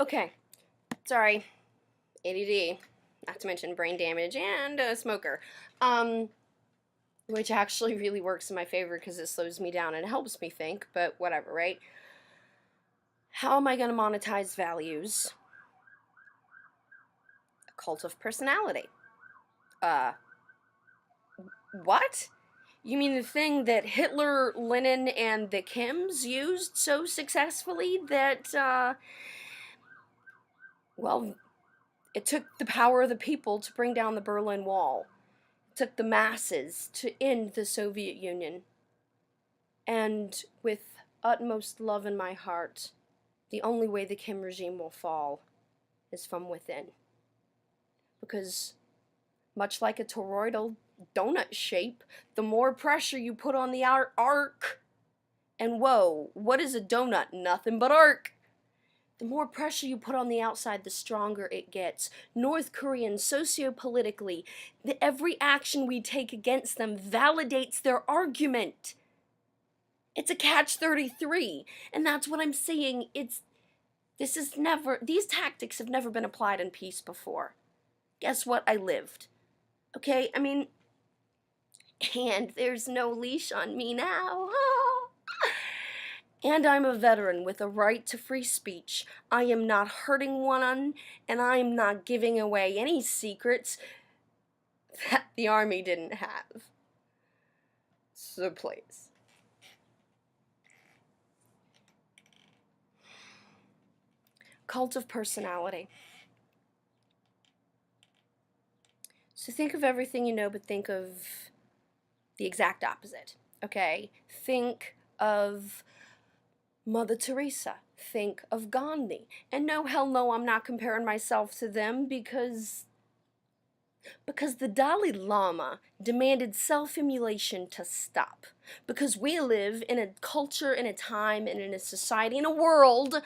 Okay, sorry, ADD, not to mention brain damage and a smoker. Which actually really works in my favor because it slows me down and helps me think, but whatever, right? How am I going to monetize values? A cult of personality. Uh, what? You mean the thing that Hitler, Lenin, and the Kims used so successfully that, well, it took the power of the people to bring down the Berlin Wall. It took the masses to end the Soviet Union. And with utmost love in my heart, the only way the Kim regime will fall is from within. Because, much like a toroidal donut shape, the more pressure you put on the outer arc, and whoa, what is a donut? Nothing but arc. The more pressure you put on the outside, the stronger it gets. North Koreans, sociopolitically, every action we take against them validates their argument. It's a catch-33, and that's what I'm saying. These tactics have never been applied in peace before. Guess what? I lived. Okay, I mean, and there's no leash on me now. And I'm a veteran with a right to free speech. I am not hurting one, and I am not giving away any secrets that the army didn't have. So please. Cult of personality. So think of everything you know, but think of the exact opposite, okay? Think of Mother Teresa. Think of Gandhi. And no, hell no, I'm not comparing myself to them because the Dalai Lama demanded self-immolation to stop. Because we live in a culture, in a time, and in a society, in a world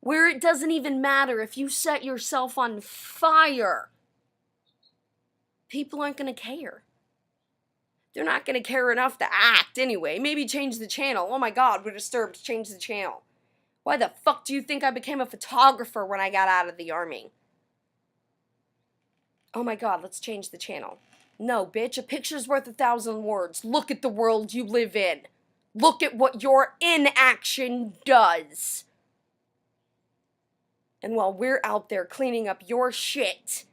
where it doesn't even matter if you set yourself on fire. People aren't going to care. They're not going to care enough to act anyway. Maybe change the channel. Oh my god, we're disturbed. Change the channel. Why the fuck do you think I became a photographer when I got out of the army? Oh my god, let's change the channel. No, bitch, a picture's worth 1,000 words. Look at the world you live in. Look at what your inaction does. And while we're out there cleaning up your shit,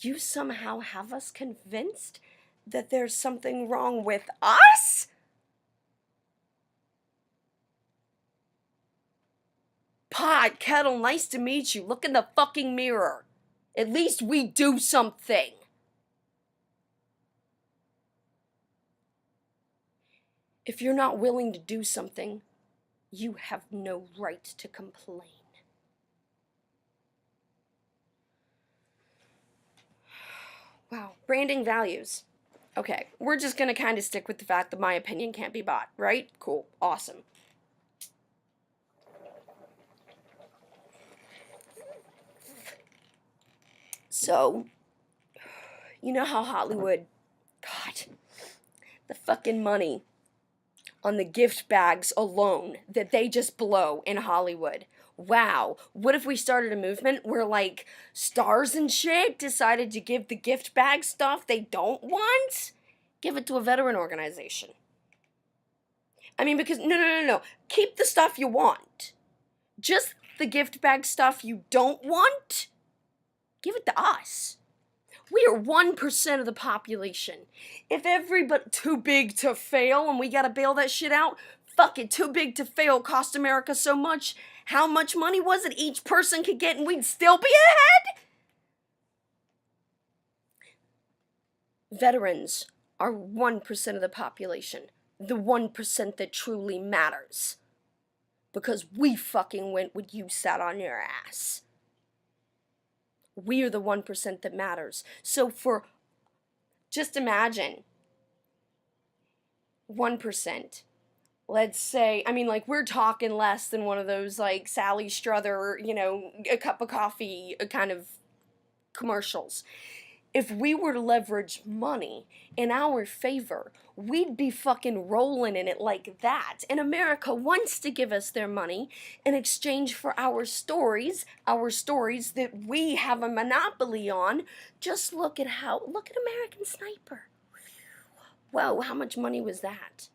you somehow have us convinced that there's something wrong with us? Pot, kettle, nice to meet you. Look in the fucking mirror. At least we do something. If you're not willing to do something, you have no right to complain. Wow, branding values. Okay, we're just gonna kind of stick with the fact that my opinion can't be bought, right? Cool, awesome. So, you know how Hollywood, God, the fucking money on the gift bags alone that they just blow in Hollywood. Wow, what if we started a movement where, like, stars and shit decided to give the gift bag stuff they don't want? Give it to a veteran organization. I mean, because, no. Keep the stuff you want. Just the gift bag stuff you don't want, give it to us. We are 1% of the population. If everybody too big to fail and we gotta bail that shit out, fuck it, too big to fail cost America so much. How much money was it each person could get and we'd still be ahead? Veterans are 1% of the population. The 1% that truly matters. Because we fucking went when you sat on your ass. We are the 1% that matters. So just imagine 1%. Let's say, I mean, like, we're talking less than one of those, like, Sally Struther, a cup of coffee kind of commercials. If we were to leverage money in our favor, we'd be fucking rolling in it like that. And America wants to give us their money in exchange for our stories that we have a monopoly on. Just look at American Sniper. Whoa, how much money was that?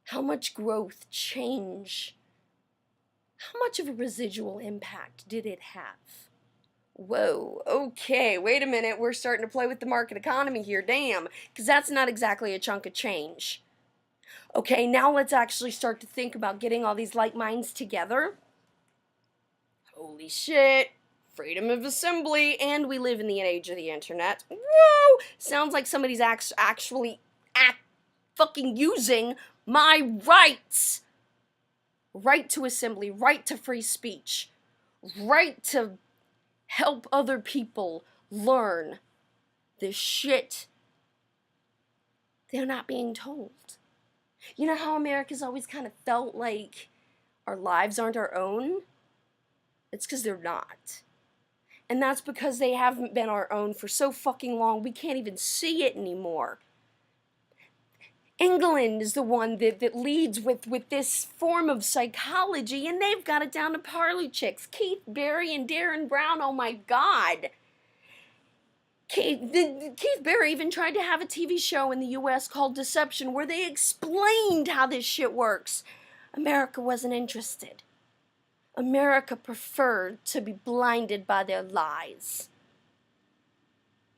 How much growth, change, how much of a residual impact did it have? Whoa, okay, wait a minute, we're starting to play with the market economy here, damn, because that's not exactly a chunk of change. Okay, now let's actually start to think about getting all these like minds together. Holy shit, freedom of assembly, and we live in the age of the internet. Whoa, sounds like somebody's actually fucking using my rights. Right to assembly, right to free speech, right to help other people learn the shit they're not being told. You know how America's always kind of felt like our lives aren't our own? It's because they're not. And that's because they haven't been our own for so fucking long, we can't even see it anymore. England is the one that leads with this form of psychology, and they've got it down to parlor chicks. Keith Barry and Darren Brown, oh my God. Keith Barry even tried to have a TV show in the US called Deception where they explained how this shit works. America wasn't interested. America preferred to be blinded by their lies.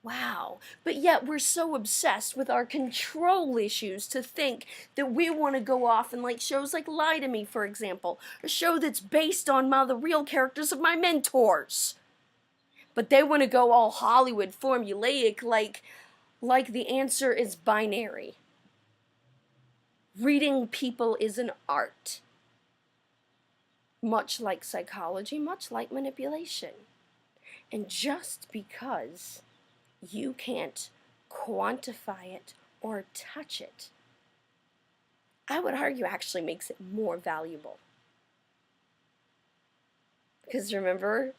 Wow. But yet we're so obsessed with our control issues to think that we want to go off and like shows like Lie to Me, for example, a show that's based on the real characters of my mentors. But they want to go all Hollywood formulaic like the answer is binary. Reading people is an art. Much like psychology, much like manipulation. And just because you can't quantify it or touch it, I would argue actually makes it more valuable. Because remember,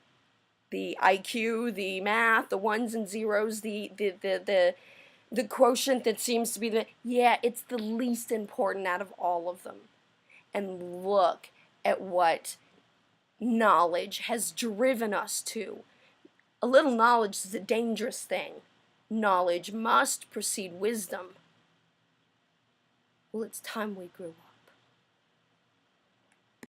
the IQ, the math, the ones and zeros, the quotient that seems to be it's the least important out of all of them. And look at what knowledge has driven us to. A little knowledge is a dangerous thing. Knowledge must precede wisdom. Well, it's time we grew up.